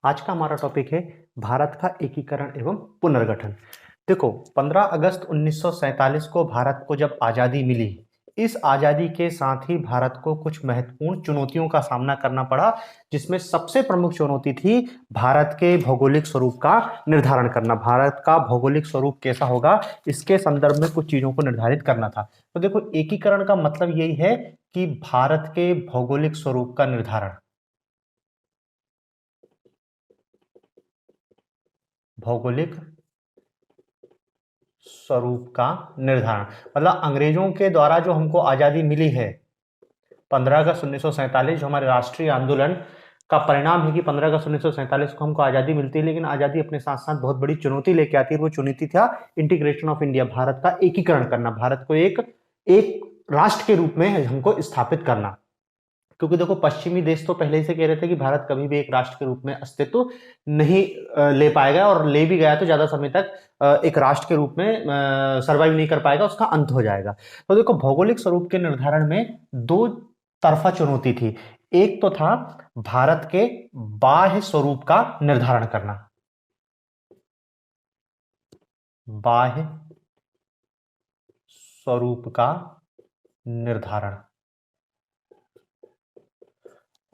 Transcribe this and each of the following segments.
आज का हमारा टॉपिक है भारत का एकीकरण एवं पुनर्गठन। देखो, 15 अगस्त 1947 को भारत को जब आज़ादी मिली, इस आज़ादी के साथ ही भारत को कुछ महत्वपूर्ण चुनौतियों का सामना करना पड़ा, जिसमें सबसे प्रमुख चुनौती थी भारत के भौगोलिक स्वरूप का निर्धारण करना। भारत का भौगोलिक स्वरूप कैसा होगा, इसके संदर्भ में कुछ चीज़ों को निर्धारित करना था। तो देखो, एकीकरण का मतलब यही है कि भारत के भौगोलिक स्वरूप का निर्धारण, भौगोलिक स्वरूप का निर्धारण मतलब अंग्रेजों के द्वारा जो हमको आजादी मिली है 15 अगस्त 1947, जो हमारे राष्ट्रीय आंदोलन का परिणाम है कि 15 अगस्त 1947 को हमको आजादी मिलती है, लेकिन आजादी अपने साथ साथ बहुत बड़ी चुनौती लेके आती है। वो चुनौती था इंटीग्रेशन ऑफ इंडिया, भारत का एकीकरण करना, भारत को एक एक राष्ट्र के रूप में हमको स्थापित करना। क्योंकि देखो, पश्चिमी देश तो पहले ही से कह रहे थे कि भारत कभी भी एक राष्ट्र के रूप में अस्तित्व नहीं ले पाएगा, और ले भी गया तो ज्यादा समय तक एक राष्ट्र के रूप में सर्वाइव नहीं कर पाएगा, उसका अंत हो जाएगा। तो देखो, भौगोलिक स्वरूप के निर्धारण में दो तरफा चुनौती थी। एक तो था भारत के बाह्य स्वरूप का निर्धारण करना, बाह्य स्वरूप का निर्धारण,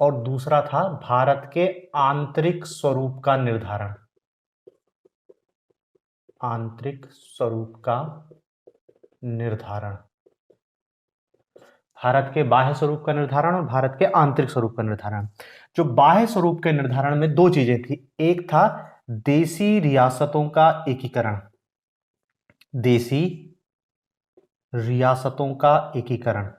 और दूसरा था भारत के आंतरिक स्वरूप का निर्धारण, आंतरिक स्वरूप का निर्धारण। भारत के बाह्य स्वरूप का निर्धारण और भारत के आंतरिक स्वरूप का निर्धारण। जो बाह्य स्वरूप के निर्धारण में दो चीजें थी, एक था देशी रियासतों का एकीकरण, देशी रियासतों का एकीकरण,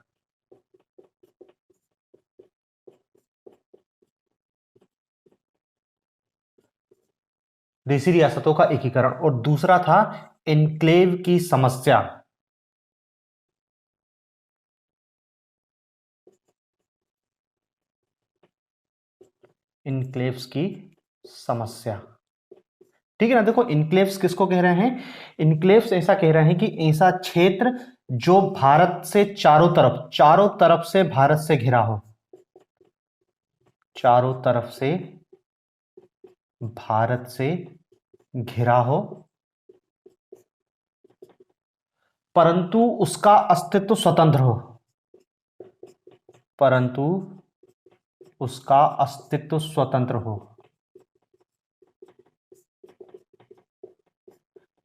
देशी रियासतों का एकीकरण, और दूसरा था एन्क्लेव की समस्या, इनक्लेव्स की समस्या। ठीक है ना। देखो, इनक्लेव्स किसको कह रहे हैं? इनक्लेव्स ऐसा कह रहे हैं कि ऐसा क्षेत्र जो भारत से चारों तरफ से भारत से घिरा हो, चारों तरफ से भारत से घिरा हो, परंतु उसका अस्तित्व स्वतंत्र हो, परंतु उसका अस्तित्व स्वतंत्र हो,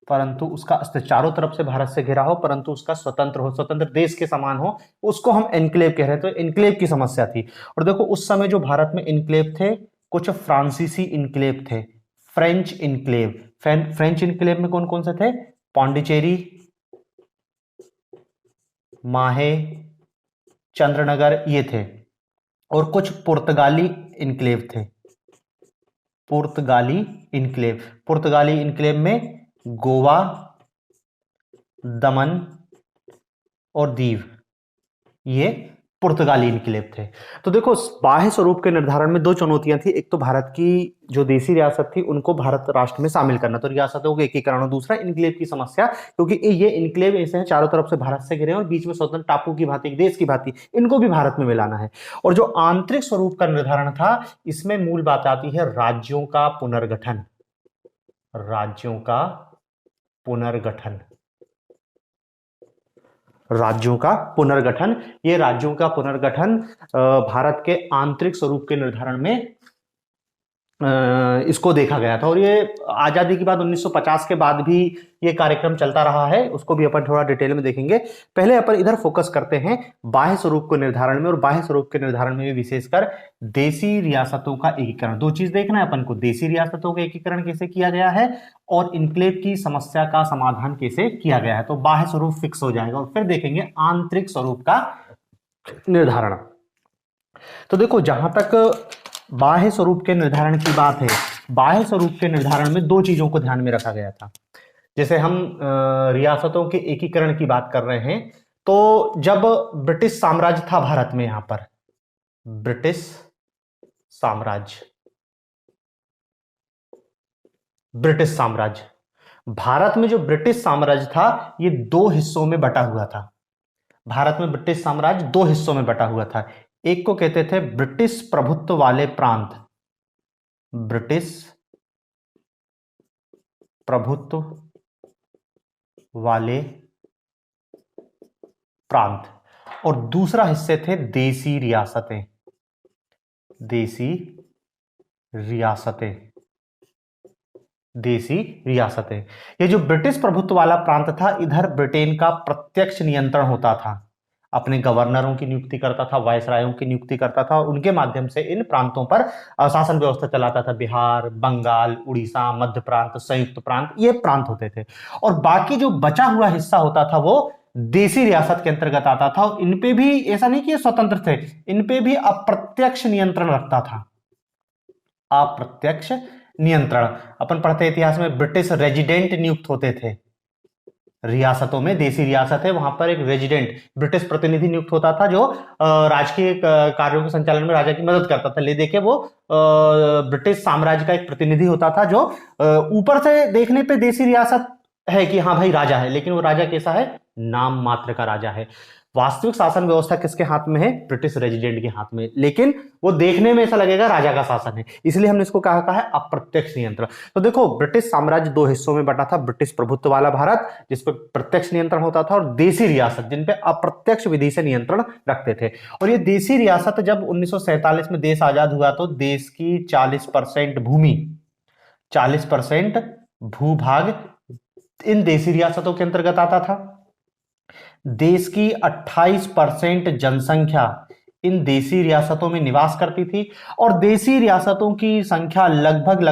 परंतु उसका अस्तित्व चारों तरफ से भारत से घिरा हो, परंतु उसका स्वतंत्र हो, स्वतंत्र देश के समान हो, उसको हम एनक्लेव कह रहे हैं। तो एनक्लेव की समस्या थी। और देखो, उस समय जो भारत में इनक्लेव थे, कुछ फ्रांसीसी इनक्लेव थे, फ्रेंच इनक्लेव। फ्रेंच इनक्लेव में कौन कौन से थे? पौंडीचेरी, माहे, चंद्रनगर, ये थे। और कुछ पुर्तगाली इनक्लेव थे, पुर्तगाली इनक्लेव। पुर्तगाली इनक्लेव में गोवा, दमन और दीव, ये पुर्तगाली इनक्लेव थे। तो देखो, बाह्य स्वरूप के निर्धारण में दो चुनौतियां थी। एक तो भारत की जो देशी रियासत थी उनको भारत राष्ट्र में शामिल करना, तो रियासतों के एकीकरण, और दूसरा इनक्लेव की समस्या, क्योंकि ये इनक्लेव ऐसे हैं चारों तरफ से भारत से घिरे हैं और बीच में स्वतंत्र टापू की भांति, देश की भांति, इनको भी भारत में मिलाना है। और जो आंतरिक स्वरूप का निर्धारण था, इसमें मूल बात आती है राज्यों का पुनर्गठन, राज्यों का पुनर्गठन, राज्यों का पुनर्गठन। ये राज्यों का पुनर्गठन भारत के आंतरिक स्वरूप के निर्धारण में इसको देखा गया था। और ये आजादी के बाद 1950 के बाद भी ये कार्यक्रम चलता रहा है, उसको भी अपन थोड़ा डिटेल में देखेंगे। पहले अपन इधर फोकस करते हैं बाह्य स्वरूप के निर्धारण में, और बाह्य स्वरूप के निर्धारण में भी विशेषकर देशी रियासतों का एकीकरण। दो चीज देखना है अपन को, देशी रियासतों का एकीकरण कैसे किया गया है और इनक्लेव की समस्या का समाधान कैसे किया गया है। तो बाह्य स्वरूप फिक्स हो जाएगा, और फिर देखेंगे आंतरिक स्वरूप का निर्धारण। तो देखो, जहां तक बाह्य स्वरूप के निर्धारण की बात है, बाह्य स्वरूप के निर्धारण में दो चीजों को ध्यान में रखा गया था। जैसे हम रियासतों के एकीकरण की बात कर रहे हैं, तो जब ब्रिटिश साम्राज्य था भारत में, यहां पर ब्रिटिश साम्राज्य, ब्रिटिश साम्राज्य, भारत में जो ब्रिटिश साम्राज्य था ये दो हिस्सों में बटा हुआ था। भारत में ब्रिटिश साम्राज्य दो हिस्सों में बटा हुआ था। एक को कहते थे ब्रिटिश प्रभुत्व वाले प्रांत, ब्रिटिश प्रभुत्व वाले प्रांत, और दूसरा हिस्से थे देसी रियासतें, देसी रियासतें, देसी रियासतें। ये जो ब्रिटिश प्रभुत्व वाला प्रांत था, इधर ब्रिटेन का प्रत्यक्ष नियंत्रण होता था, अपने गवर्नरों की नियुक्ति करता था, वायसरायों की नियुक्ति करता था, और उनके माध्यम से इन प्रांतों पर शासन व्यवस्था चलाता था। बिहार, बंगाल, उड़ीसा, मध्य प्रांत, संयुक्त प्रांत, ये प्रांत होते थे। और बाकी जो बचा हुआ हिस्सा होता था वो देसी रियासत के अंतर्गत आता था, और इनपे भी ऐसा नहीं कि ये स्वतंत्र थे, इनपे भी अप्रत्यक्ष नियंत्रण रखता था, अप्रत्यक्ष नियंत्रण। अपन पढ़ते इतिहास में ब्रिटिश रेजिडेंट नियुक्त होते थे रियासतों में। देसी रियासत है, वहां पर एक रेजिडेंट ब्रिटिश प्रतिनिधि नियुक्त होता था, जो राजकीय कार्यों के संचालन में राजा की मदद करता था। ले देखे वो ब्रिटिश साम्राज्य का एक प्रतिनिधि होता था, जो ऊपर से देखने पे देसी रियासत है कि हाँ भाई राजा है, लेकिन वो राजा कैसा है, नाम मात्र का राजा है। वास्तविक शासन व्यवस्था किसके हाथ में है, ब्रिटिश रेजिडेंट के हाथ में, लेकिन वो देखने में ऐसा लगेगा राजा का शासन है, इसलिए हमने इसको कहा है अप्रत्यक्ष नियंत्रण। तो देखो, ब्रिटिश साम्राज्य दो हिस्सों में बटा था, ब्रिटिश प्रभुत्व वाला भारत जिस पर प्रत्यक्ष नियंत्रण होता था, और देसी रियासत जिन पे अप्रत्यक्ष विधि से नियंत्रण रखते थे। और ये देसी रियासत जब 1947 में देश आजाद हुआ, तो देश की 40% भूमि, 40% भूभाग इन देसी रियासतों के अंतर्गत आता था। देश की 28% जनसंख्या इन देसी रियासतों में निवास करती थी, और देसी रियासतों की संख्या लगभग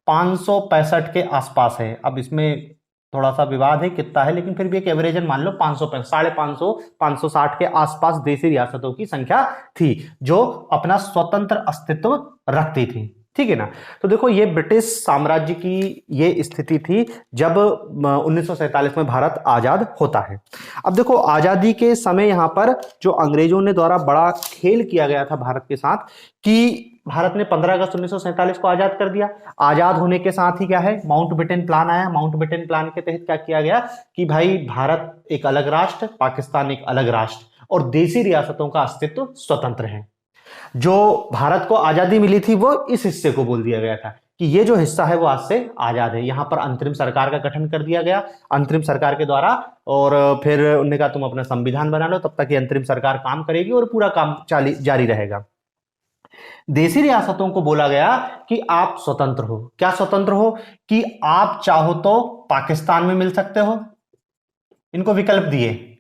565 के आसपास है। अब इसमें थोड़ा सा विवाद है कितना है, लेकिन फिर भी एक एवरेजन मान लो 550, 550, 560 के आसपास देसी रियासतों की संख्या थी, जो अपना स्वतंत्र अस्तित्व रखती थी। ठीक है ना। तो देखो, ये ब्रिटिश साम्राज्य की ये स्थिति थी जब 1947 में भारत आजाद होता है। अब देखो, आजादी के समय यहां पर जो अंग्रेजों ने द्वारा बड़ा खेल किया गया था भारत के साथ, कि भारत ने 15 अगस्त 1947 को आजाद कर दिया। आजाद होने के साथ ही क्या है, माउंटबेटन प्लान आया। माउंटबेटन प्लान के तहत क्या किया गया कि भाई भारत एक अलग राष्ट्र, पाकिस्तान एक अलग राष्ट्र, और देसी रियासतों का अस्तित्व स्वतंत्र है। जो भारत को आजादी मिली थी वो इस हिस्से को बोल दिया गया था कि ये जो हिस्सा है वो आज से आजाद है। यहां पर अंतरिम सरकार का गठन कर दिया गया, अंतरिम सरकार के द्वारा, और फिर उन्होंने कहा तुम अपना संविधान बना लो, तब तक ये अंतरिम सरकार काम करेगी और पूरा काम जारी रहेगा। देसी रियासतों को बोला गया कि आप स्वतंत्र हो। क्या स्वतंत्र हो, कि आप चाहो तो पाकिस्तान में मिल सकते हो, इनको विकल्प दिए,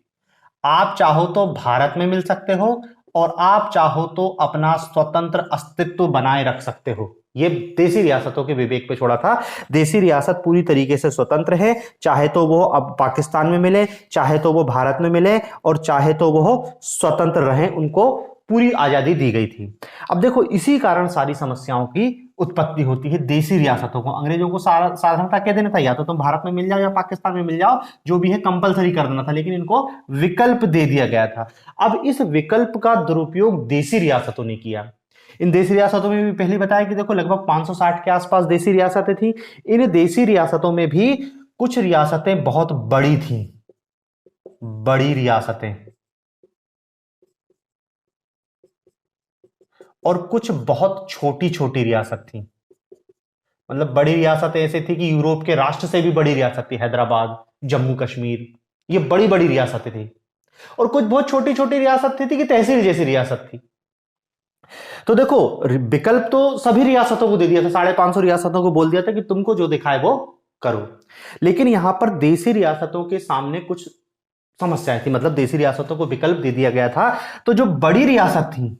आप चाहो तो भारत में मिल सकते हो, और आप चाहो तो अपना स्वतंत्र अस्तित्व बनाए रख सकते हो। ये देसी रियासतों के विवेक पे छोड़ा था। देसी रियासत पूरी तरीके से स्वतंत्र है, चाहे तो वो अब पाकिस्तान में मिले, चाहे तो वो भारत में मिले, और चाहे तो वो स्वतंत्र रहें, उनको पूरी आजादी दी गई थी। अब देखो, इसी कारण सारी समस्याओं की उत्पत्ति होती है। देसी रियासतों को अंग्रेजों को साधारणता कह देना था, या तो तुम भारत में मिल जाओ या पाकिस्तान में मिल जाओ, जो भी है कंपलसरी कर देना था, लेकिन इनको विकल्प दे दिया गया था। अब इस विकल्प का दुरुपयोग देसी रियासतों ने किया। इन देसी रियासतों में भी पहले बताया कि देखो लगभग 560 के आसपास देसी रियासतें थी। इन देसी रियासतों में भी कुछ रियासतें बहुत बड़ी थी, बड़ी रियासतें, और कुछ बहुत छोटी छोटी रियासत थी। मतलब बड़ी रियासतें ऐसे थी कि यूरोप के राष्ट्र से भी बड़ी रियासत थी, हैदराबाद, जम्मू कश्मीर, ये बड़ी बड़ी रियासतें थी। और कुछ बहुत छोटी छोटी रियासत थी कि तहसील जैसी रियासत थी। तो देखो, विकल्प तो सभी रियासतों को दे दिया था, 550 रियासतों को बोल दिया था कि तुमको जो दिखाए वो करो। लेकिन यहां पर देसी रियासतों के सामने कुछ समस्याएं थी। मतलब देसी रियासतों को विकल्प दे दिया गया था, तो जो बड़ी रियासत थी,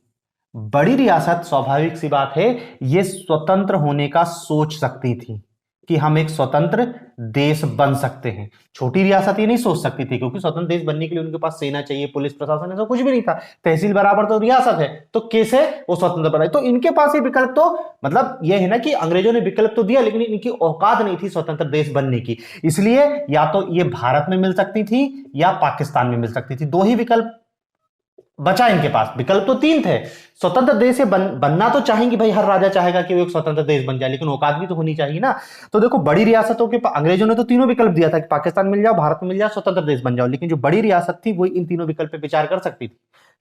बड़ी रियासत, स्वाभाविक सी बात है, ये स्वतंत्र होने का सोच सकती थी कि हम एक स्वतंत्र देश बन सकते हैं। छोटी रियासत ये नहीं सोच सकती थी, क्योंकि स्वतंत्र देश बनने के लिए उनके पास सेना चाहिए, पुलिस प्रशासन, ऐसा कुछ भी नहीं था। तहसील बराबर तो रियासत है, तो कैसे वो स्वतंत्र बनाए। तो इनके पास ये विकल्प, तो मतलब ये है ना कि अंग्रेजों ने विकल्प तो दिया, लेकिन इनकी औकात नहीं थी स्वतंत्र देश बनने की। इसलिए या तो ये भारत में मिल सकती थी या पाकिस्तान में मिल सकती थी, दो ही विकल्प बचा इनके पास। विकल्प तो 3 थे। स्वतंत्र देश से बनना तो चाहेंगे भाई, हर राजा चाहेगा कि वो एक स्वतंत्र देश बन जाए, लेकिन औकात भी तो होनी चाहिए ना। तो देखो, बड़ी रियासतों के अंग्रेजों ने तो तीनों विकल्प दिया था कि पाकिस्तान मिल जाओ, भारत में मिल जाओ, स्वतंत्र देश बन जाओ। लेकिन जो बड़ी रियासत थी वो इन तीनों विकल्प पे विचार कर सकती थी,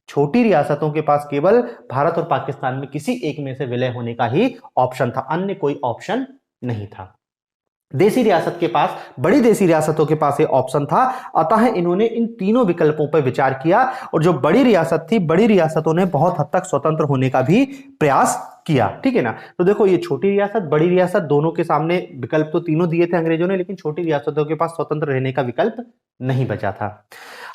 छोटी रियासतों के पास केवल भारत और पाकिस्तान में किसी एक में से विलय होने का ही ऑप्शन था, अन्य कोई ऑप्शन नहीं था। देसी रियासत के पास, बड़ी देसी रियासतों के पास ये ऑप्शन था, अतः इन्होंने इन तीनों विकल्पों पर विचार किया और जो बड़ी रियासत थी, बड़ी रियासतों ने बहुत हद तक स्वतंत्र होने का भी प्रयास किया। ठीक है ना। तो देखो ये छोटी रियासत, बड़ी रियासत, दोनों के सामने विकल्प तो तीनों दिए थे अंग्रेजों ने, लेकिन छोटी रियासतों के पास स्वतंत्र रहने का विकल्प नहीं बचा था।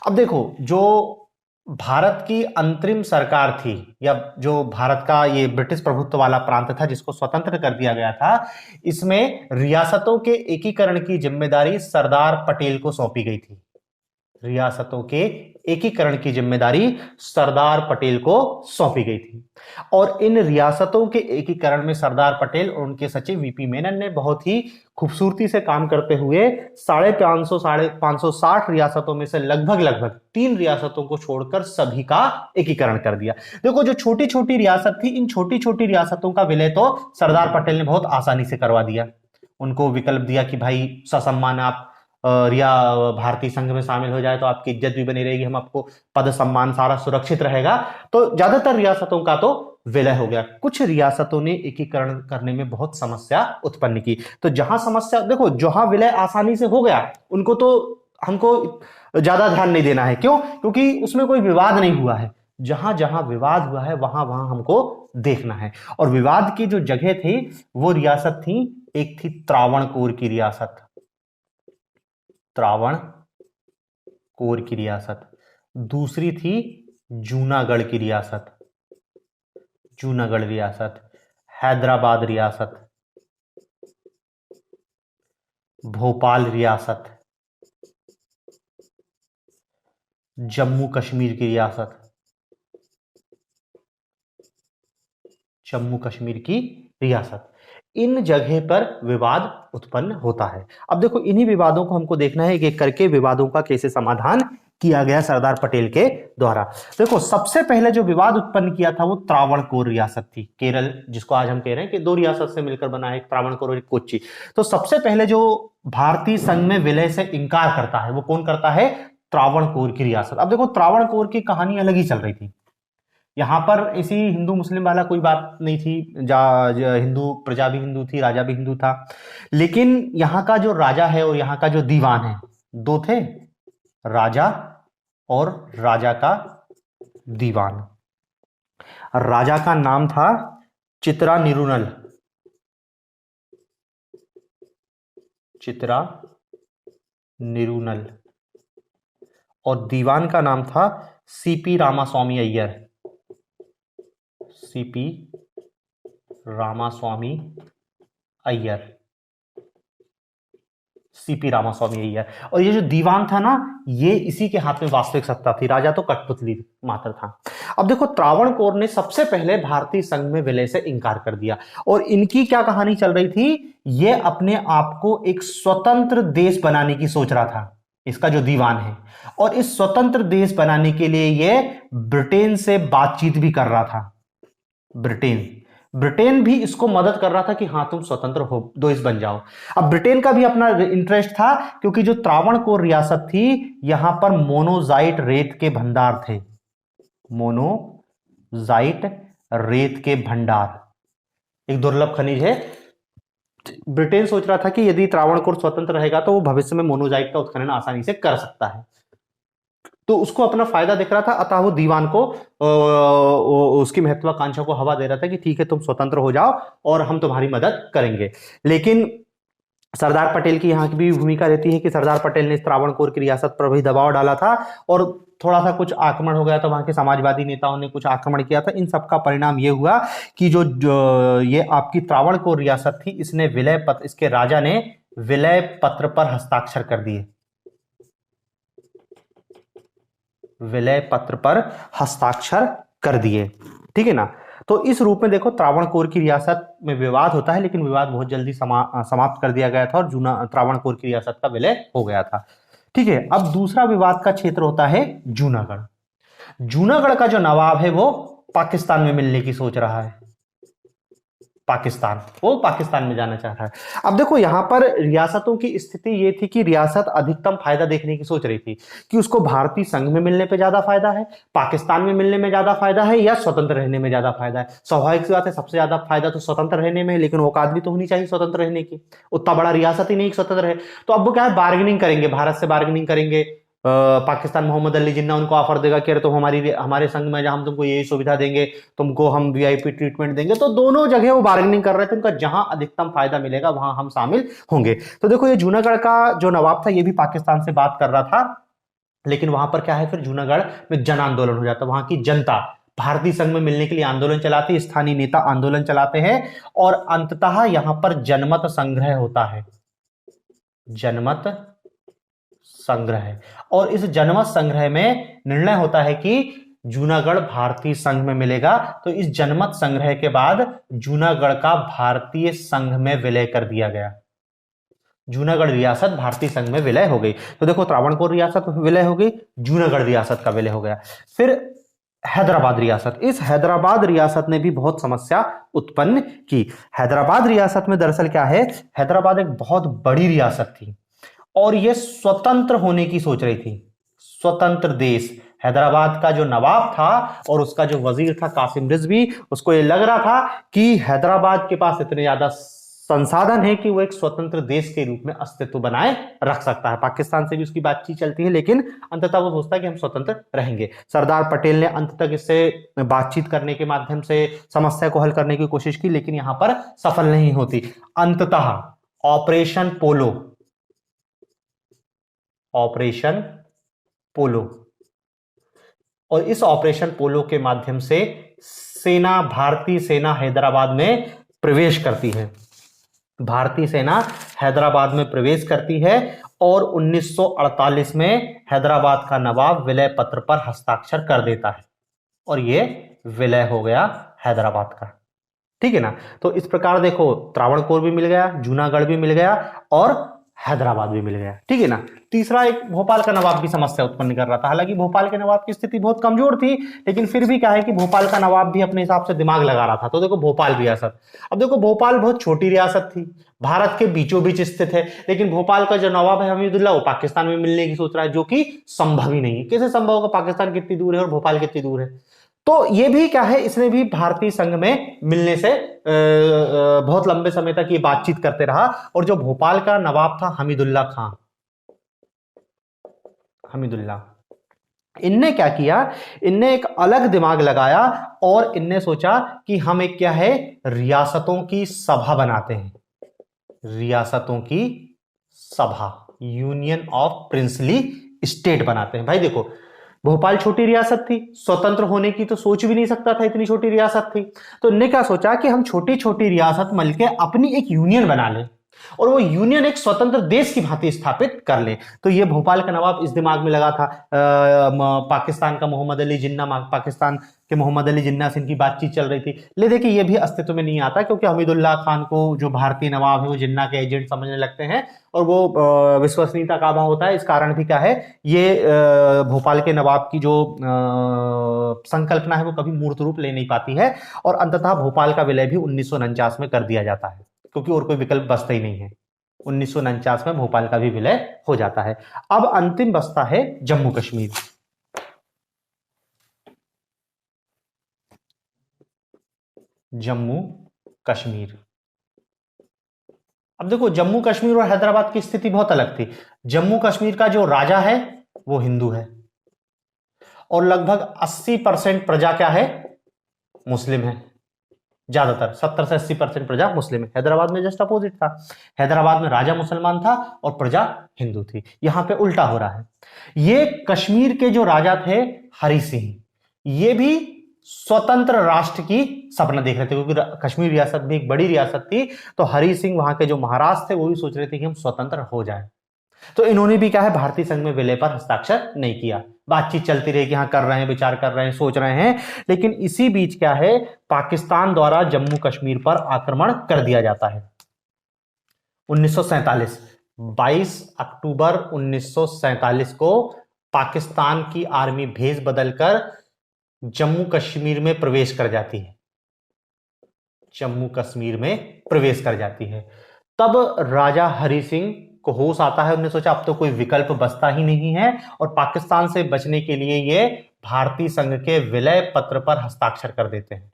अब देखो जो भारत की अंतरिम सरकार थी, या जो भारत का ये ब्रिटिश प्रभुत्व वाला प्रांत था जिसको स्वतंत्र कर दिया गया था, इसमें रियासतों के एकीकरण की जिम्मेदारी सरदार पटेल को सौंपी गई थी। रियासतों के एकीकरण की जिम्मेदारी सरदार पटेल को सौंपी गई थी और इन रियासतों के एकीकरण में सरदार पटेल और उनके सचिव वीपी मेनन ने बहुत ही खूबसूरती से काम करते हुए 560 रियासतों में से लगभग 3 रियासतों को छोड़कर सभी का एकीकरण कर दिया। देखो जो छोटी छोटी रियासत थी, इन छोटी छोटी रियासतों का विलय तो सरदार पटेल ने बहुत आसानी से करवा दिया। उनको विकल्प दिया कि भाई ससम्मान आप रिया भारतीय संघ में शामिल हो जाए तो आपकी इज्जत भी बनी रहेगी, हम आपको पद सम्मान सारा सुरक्षित रहेगा। तो ज्यादातर रियासतों का तो विलय हो गया। कुछ रियासतों ने एकीकरण करने में बहुत समस्या उत्पन्न की। तो जहां समस्या, देखो जहां विलय आसानी से हो गया उनको तो हमको ज्यादा ध्यान नहीं देना है। क्यों? क्योंकि उसमें कोई विवाद नहीं हुआ है। जहां जहां विवाद हुआ है वहां वहां हमको देखना है। और विवाद की जो जगह थी वो रियासत थी, एक थी त्रावणकोर की रियासत, त्रावणकोर की रियासत, दूसरी थी जूनागढ़ की रियासत, जूनागढ़ रियासत, हैदराबाद रियासत, भोपाल रियासत, जम्मू कश्मीर की रियासत, जम्मू कश्मीर की रियासत। इन जगह पर विवाद उत्पन्न होता है। अब देखो इन्हीं विवादों को हमको देखना है, एक एक करके विवादों का कैसे समाधान किया गया सरदार पटेल के द्वारा। देखो सबसे पहले जो विवाद उत्पन्न किया था वो त्रावणकोर रियासत थी। केरल जिसको आज हम कह रहे हैं कि 2 रियासत से मिलकर बना है, एक त्रावणकोर और एक कोच्चि। तो सबसे पहले जो भारतीय संघ में विलय से इंकार करता है वो कौन करता है? त्रावणकोर की रियासत। अब देखो त्रावणकोर की कहानी अलग ही चल रही थी। यहां पर इसी हिंदू मुस्लिम वाला कोई बात नहीं थी। हिंदू प्रजा भी हिंदू थी, राजा भी हिंदू था। लेकिन यहां का जो राजा है और यहां का जो दीवान है, 2 थे, राजा और राजा का दीवान। राजा का नाम था चित्रा निरुनल, चित्रा निरुनल, और दीवान का नाम था CP Ramaswamy Iyer, CP Ramaswamy Iyer, CP Ramaswamy Iyer. और ये जो दीवान था ना, ये इसी के हाथ में वास्तविक सत्ता थी, राजा तो कठपुतली मात्र था। अब देखो त्रावणकोर ने सबसे पहले भारतीय संघ में विलय से इंकार कर दिया और इनकी क्या कहानी चल रही थी, ये अपने आप को एक स्वतंत्र देश बनाने की सोच रहा था, इसका जो दीवान है। और इस स्वतंत्र देश बनाने के लिए ये ब्रिटेन से बातचीत भी कर रहा था। ब्रिटेन भी इसको मदद कर रहा था कि हाँ तुम स्वतंत्र हो, देश बन जाओ। अब ब्रिटेन का भी अपना इंटरेस्ट था क्योंकि जो त्रावणकोर रियासत थी यहां पर मोनोजाइट रेत के भंडार थे, मोनोजाइट रेत के भंडार, एक दुर्लभ खनिज है। ब्रिटेन सोच रहा था कि यदि त्रावणकोर स्वतंत्र रहेगा तो वो भविष्य में मोनोजाइट का उत्खनन आसानी से कर सकता है, तो उसको अपना फायदा दिख रहा था। अतः वो दीवान को उसकी महत्वाकांक्षा को हवा दे रहा था कि ठीक है तुम स्वतंत्र हो जाओ और हम तुम्हारी मदद करेंगे। लेकिन सरदार पटेल की यहाँ की भी भूमिका रहती है कि सरदार पटेल ने इस त्रावणकोर की रियासत पर भी दबाव डाला था और थोड़ा सा कुछ आक्रमण हो गया था, वहां के समाजवादी नेताओं ने कुछ आक्रमण किया था। इन सबका परिणाम यह हुआ कि जो ये आपकी त्रावणकोर रियासत थी, इसने विलय पत्र, इसके राजा ने विलय पत्र पर हस्ताक्षर कर दिए, विलय पत्र पर हस्ताक्षर कर दिए। ठीक है ना। तो इस रूप में देखो त्रावणकोर की रियासत में विवाद होता है, लेकिन विवाद बहुत जल्दी समाप्त कर दिया गया था और त्रावणकोर की रियासत का विलय हो गया था। ठीक है। अब दूसरा विवाद का क्षेत्र होता है जूनागढ़। जूनागढ़ का जो नवाब है वो पाकिस्तान में मिलने की सोच रहा है, पाकिस्तान, वो पाकिस्तान में जाना चाह रहा है। अब देखो यहां पर रियासतों की स्थिति ये थी कि रियासत अधिकतम फायदा देखने की सोच रही थी कि उसको भारतीय संघ में मिलने पे ज्यादा फायदा है, पाकिस्तान में मिलने में ज्यादा फायदा है, या स्वतंत्र रहने में ज्यादा फायदा है। स्वाभाविक सी बात है, सबसे ज्यादा फायदा तो स्वतंत्र रहने में है, लेकिन औकात भी तो होनी चाहिए स्वतंत्र रहने की। उतना बड़ा रियासत ही नहीं स्वतंत्र है, तो अब वो क्या है, बार्गेनिंग करेंगे, भारत से बार्गेनिंग करेंगे। पाकिस्तान मोहम्मद अली जिन्ना उनको ऑफर देगा कि अरे तुम हमारे संघ में, जहां हम तुमको यही सुविधा देंगे, तुमको हम वीआईपी ट्रीटमेंट देंगे। तो दोनों जगह वो बार्गेनिंग कर रहे थे, उनका जहां अधिकतम फायदा मिलेगा वहां हम शामिल होंगे। तो देखो ये जूनागढ़ का जो नवाब था ये भी पाकिस्तान से बात कर रहा था, लेकिन वहां पर क्या है, फिर जूनागढ़ में जन आंदोलन हो जाता है। वहां की जनता भारतीय संघ में मिलने के लिए आंदोलन चलाती है, स्थानीय नेता आंदोलन चलाते हैं, और अंततः यहां पर जनमत संग्रह होता है, जनमत संग्रह। और इस जनमत संग्रह में निर्णय होता है कि जूनागढ़ भारतीय संघ में मिलेगा। तो इस जनमत संग्रह के बाद जूनागढ़ का भारतीय संघ में विलय कर दिया गया, जूनागढ़ रियासत भारतीय संघ में विलय हो गई। तो देखो त्रावणकोर रियासत विलय हो गई, जूनागढ़ रियासत का विलय हो गया। फिर हैदराबाद रियासत, इस हैदराबाद रियासत ने भी बहुत समस्या उत्पन्न की। हैदराबाद रियासत में दरअसल क्या है, हैदराबाद एक बहुत बड़ी रियासत थी और यह स्वतंत्र होने की सोच रही थी, स्वतंत्र देश। हैदराबाद का जो नवाब था और उसका जो वजीर था कासिम रिजवी, उसको यह लग रहा था कि हैदराबाद के पास इतने ज्यादा संसाधन है कि वो एक स्वतंत्र देश के रूप में अस्तित्व बनाए रख सकता है। पाकिस्तान से भी उसकी बातचीत चलती है, लेकिन अंततः वो सोचता है कि हम स्वतंत्र रहेंगे। सरदार पटेल ने अंत तक इससे बातचीत करने के माध्यम से समस्या को हल करने की कोशिश की, लेकिन यहां पर सफल नहीं होती। अंततः ऑपरेशन पोलो, ऑपरेशन पोलो, और इस ऑपरेशन पोलो के माध्यम से सेना, भारतीय सेना हैदराबाद में प्रवेश करती है, भारतीय सेना हैदराबाद में प्रवेश करती है और 1948 में हैदराबाद का नवाब विलय पत्र पर हस्ताक्षर कर देता है और यह विलय हो गया हैदराबाद का। ठीक है ना। तो इस प्रकार देखो त्रावणकोर भी मिल गया, जूनागढ़ भी मिल गया और हैदराबाद भी मिल गया। ठीक है ना। तीसरा एक भोपाल का नवाब भी समस्या उत्पन्न कर रहा था। हालांकि भोपाल के नवाब की स्थिति बहुत कमजोर थी, लेकिन फिर भी क्या है कि भोपाल का नवाब भी अपने हिसाब से दिमाग लगा रहा था। तो देखो भोपाल रियासत, अब देखो भोपाल बहुत छोटी रियासत थी, भारत के बीचों बीच स्थित है, लेकिन भोपाल का जो नवाब है हमीदुल्ला, वो पाकिस्तान में मिलने की सोच रहा है, जो कि संभव ही नहीं है। कैसे संभव होगा, पाकिस्तान कितनी दूर है और भोपाल कितनी दूर है। तो ये भी क्या है, इसने भी भारतीय संघ में मिलने से बहुत लंबे समय तक ये बातचीत करते रहा। और जो भोपाल का नवाब था हमीदुल्ला खां, हमीदुल्ला, इनने क्या किया, इनने एक अलग दिमाग लगाया और इनने सोचा कि हम एक क्या है, रियासतों की सभा बनाते हैं, रियासतों की सभा, यूनियन ऑफ प्रिंसली स्टेट बनाते हैं। भाई देखो भोपाल छोटी रियासत थी, स्वतंत्र होने की तो सोच भी नहीं सकता था, इतनी छोटी रियासत थी। तो इन्होंने क्या सोचा कि हम छोटी छोटी रियासत मिलकर अपनी एक यूनियन बना लें और वो यूनियन एक स्वतंत्र देश की भांति स्थापित कर ले। तो ये भोपाल का नवाब इस दिमाग में लगा था। पाकिस्तान का मोहम्मद अली जिन्ना, पाकिस्तान के मोहम्मद अली जिन्ना से इनकी बातचीत चल रही थी। ले देखिए ये भी अस्तित्व में नहीं आता, क्योंकि हमीदुल्ला खान को जो भारतीय नवाब है वो जिन्ना के एजेंट समझने लगते हैं और वो विश्वसनीयता का अभाव होता है। इस कारण भी क्या है, ये भोपाल के नवाब की जो संकल्पना है वो कभी मूर्त रूप ले नहीं पाती है और अंततः भोपाल का विलय भी 1949 में कर दिया जाता है, क्योंकि और कोई विकल्प बचता ही नहीं है। 1949 में भोपाल का भी विलय हो जाता है। अब अंतिम बचता है जम्मू कश्मीर। जम्मू कश्मीर, अब देखो जम्मू कश्मीर और हैदराबाद की स्थिति बहुत अलग थी। जम्मू कश्मीर का जो राजा है वो हिंदू है और लगभग 80% प्रजा क्या है, मुस्लिम है। ज्यादातर 70 से 80% प्रजा मुस्लिम है। हैदराबाद में जस्ट अपोजिट था, हैदराबाद में राजा मुसलमान था और प्रजा हिंदू थी। यहां पे उल्टा हो रहा है। ये कश्मीर के जो राजा थे हरि सिंह, ये भी स्वतंत्र राष्ट्र की सपना देख रहे थे, क्योंकि कश्मीर रियासत भी एक बड़ी रियासत थी। तो हरि सिंह वहां के जो महाराज थे वो भी सोच रहे थे कि हम स्वतंत्र हो जाए। तो इन्होंने भी क्या है, भारतीय संघ में विलय पर हस्ताक्षर नहीं किया। बातचीत चलती रही कि हाँ कर रहे हैं, विचार कर रहे हैं, सोच रहे हैं, लेकिन इसी बीच क्या है, पाकिस्तान द्वारा जम्मू कश्मीर पर आक्रमण कर दिया जाता है। 1947, 22 अक्टूबर 1947 को पाकिस्तान की आर्मी भेष बदलकर जम्मू कश्मीर में प्रवेश कर जाती है। जम्मू कश्मीर में प्रवेश कर जाती है। तब राजा हरि सिंह को होश आता है, उन्होंने सोचा अब तो कोई विकल्प बचता ही नहीं है, और पाकिस्तान से बचने के लिए ये भारतीय संघ के विलय पत्र पर हस्ताक्षर कर देते हैं,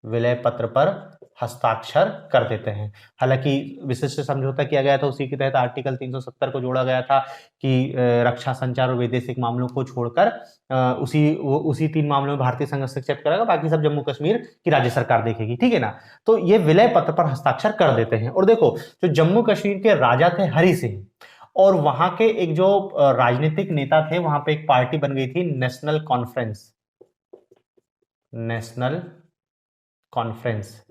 विलय पत्र पर हस्ताक्षर कर देते हैं। हालांकि विशिष्ट समझौता किया गया था, उसी के तहत आर्टिकल 370 को जोड़ा गया था कि रक्षा, संचार और वैदेशिक मामलों को छोड़कर उसी 3 मामलों में भारतीय संघ हस्तक्षेप करेगा, बाकी सब जम्मू कश्मीर की राज्य सरकार देखेगी, ठीक है ना। तो ये विलय पत्र पर हस्ताक्षर कर देते हैं। और देखो, जो जम्मू कश्मीर के राजा थे हरि सिंह, और वहां के एक जो राजनीतिक नेता थे, वहां पे एक पार्टी बन गई थी national conference, national conference,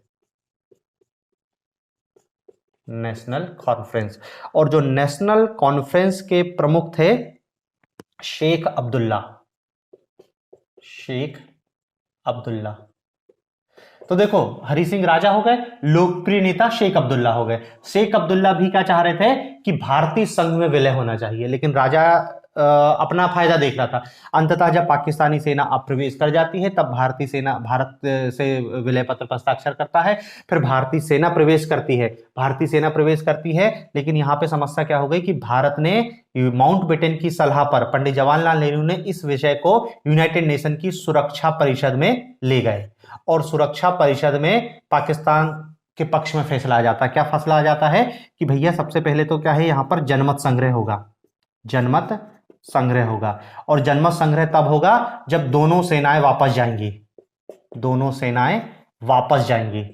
national conference. और जो नेशनल कॉन्फ्रेंस के प्रमुख थे शेख अब्दुल्ला, शेख अब्दुल्ला। तो देखो, हरि सिंह राजा हो गए, लोकप्रिय नेता शेख अब्दुल्ला हो गए। शेख अब्दुल्ला भी क्या चाह रहे थे कि भारतीय संघ में विलय होना चाहिए, लेकिन राजा अपना फायदा देख रहा था। अंततः जब पाकिस्तानी सेना प्रवेश कर जाती है, तब भारतीय सेना भारत से विलय पत्र पर हस्ताक्षर करता है। फिर भारतीय सेना प्रवेश करती है, भारतीय सेना प्रवेश करती है, लेकिन यहां पे समस्या क्या हो गई कि भारत ने माउंटबेटन की सलाह पर, पंडित जवाहरलाल नेहरू ने इस विषय को यूनाइटेड नेशन की सुरक्षा परिषद में ले गए, और सुरक्षा परिषद में पाकिस्तान के पक्ष में फैसला आ जाता है। क्या फैसला आ जाता है कि भैया सबसे पहले तो क्या है, यहां पर जनमत संग्रह होगा, जनमत संग्रह होगा। और जनमत संग्रह तब होगा जब दोनों सेनाएं वापस जाएंगी, दोनों सेनाएं वापस जाएंगी।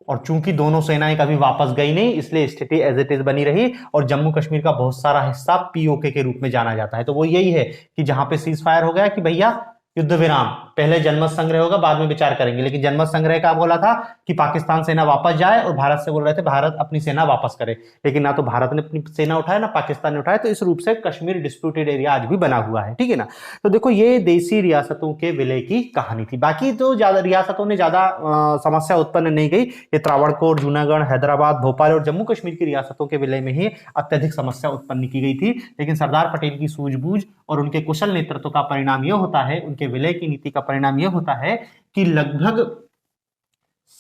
और चूंकि दोनों सेनाएं कभी वापस गई नहीं, इसलिए स्थिति एज इट इज बनी रही, और जम्मू कश्मीर का बहुत सारा हिस्सा पीओके के रूप में जाना जाता है। तो वो यही है कि जहां पे सीज फायर हो गया कि भैया युद्ध विराम, पहले जनमत संग्रह होगा, बाद में विचार करेंगे। लेकिन जनमत संग्रह का बोला था कि पाकिस्तान सेना वापस जाए, और भारत से बोल रहे थे भारत अपनी सेना वापस करे, लेकिन ना तो भारत ने अपनी सेना उठाया, ना पाकिस्तान ने उठाया। तो इस रूप से कश्मीर डिस्प्यूटेड एरिया आज भी बना हुआ है, ठीक है ना। तो देखो, ये देशी रियासतों के विलय की कहानी थी। बाकी तो ज्यादा रियासतों ने ज्यादा समस्या उत्पन्न नहीं गई, ये त्रावणकोर, जूनागढ़, हैदराबाद, भोपाल और जम्मू कश्मीर की रियासतों के विलय में ही अत्यधिक समस्या उत्पन्न की गई थी। लेकिन सरदार पटेल की सूझबूझ और उनके कुशल नेतृत्व का परिणाम यह होता है, उनके विलय की नीति का परिणाम यह होता है कि लगभग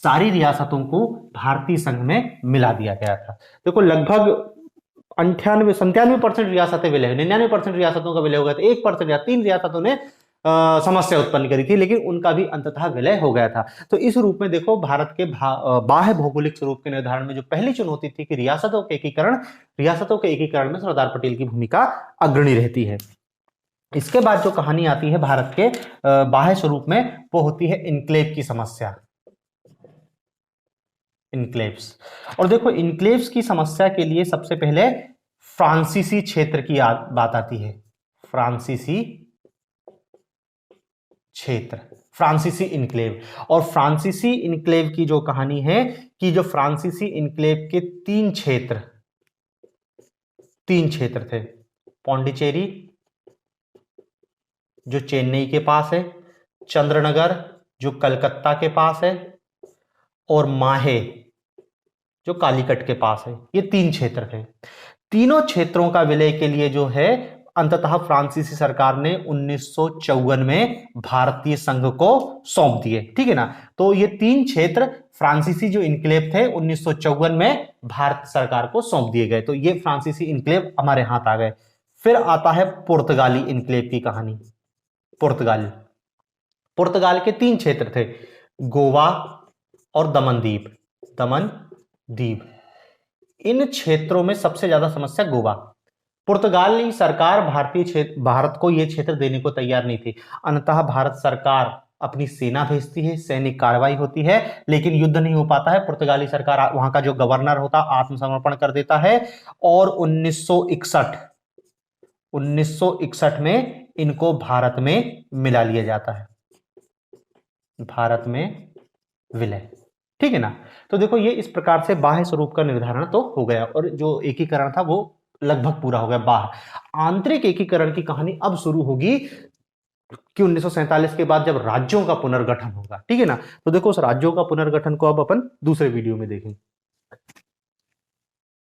सारी रियासतों को भारतीय संघ में मिला दिया गया था। देखो, लगभग 98-97% रियासतें विलय, 99% रियासतों का विलय हो गया था। 1% या 3 रियासतों ने समस्या उत्पन्न करी थी, लेकिन उनका भी अंततः विलय हो गया था। तो इस रूप में देखो, भारत के बाह्य भौगोलिक स्वरूप के निर्धारण में जो पहली चुनौती थी कि रियासतों के एकीकरण में सरदार पटेल की भूमिका अग्रणी रहती है। इसके बाद जो कहानी आती है भारत के बाह्य स्वरूप में, वो होती है इनक्लेव की समस्या, इनक्लेव्स। और देखो, इनक्लेव्स की समस्या के लिए सबसे पहले फ्रांसीसी क्षेत्र की बात आती है, फ्रांसीसी क्षेत्र, फ्रांसीसी इनक्लेव। और फ्रांसीसी इनक्लेव की जो कहानी है कि जो फ्रांसीसी इनक्लेव के 3 क्षेत्र थे, पौंडीचेरी जो चेन्नई के पास है, चंद्रनगर जो कलकत्ता के पास है, और माहे जो कालीकट के पास है। ये 3 क्षेत्र थे। तीनों क्षेत्रों का विलय के लिए जो है अंततः फ्रांसीसी सरकार ने 1954 में भारतीय संघ को सौंप दिए, ठीक है ना। तो ये 3 क्षेत्र फ्रांसीसी जो इनक्लेव थे 1954 में भारत सरकार को सौंप दिए गए। तो ये फ्रांसीसी इनक्लेव हमारे हाथ आ गए। फिर आता है पुर्तगाली इनक्लेव की कहानी। पुर्तगाल के 3 क्षेत्र थे, गोवा और दमन द्वीप। इन क्षेत्रों में सबसे ज्यादा समस्या गोवा। पुर्तगाली सरकार भारत को यह क्षेत्र देने को तैयार नहीं थी। अंततः भारत सरकार अपनी सेना भेजती है, सैनिक कार्रवाई होती है, लेकिन युद्ध नहीं हो पाता है। पुर्तगाली सरकार, वहां का जो गवर्नर होता, आत्मसमर्पण कर देता है, और 1961 में इनको भारत में मिला लिया जाता है, भारत में विलय, ठीक है ना। तो देखो, ये इस प्रकार से बाह्य स्वरूप का निर्धारण तो हो गया, और जो एकीकरण था वो लगभग पूरा हो गया। बाह्य आंतरिक एकीकरण की कहानी अब शुरू होगी कि 1947 के बाद जब राज्यों का पुनर्गठन होगा, ठीक है ना। तो देखो, उस राज्यों का पुनर्गठन को अब अपन दूसरे वीडियो में देखेंगे।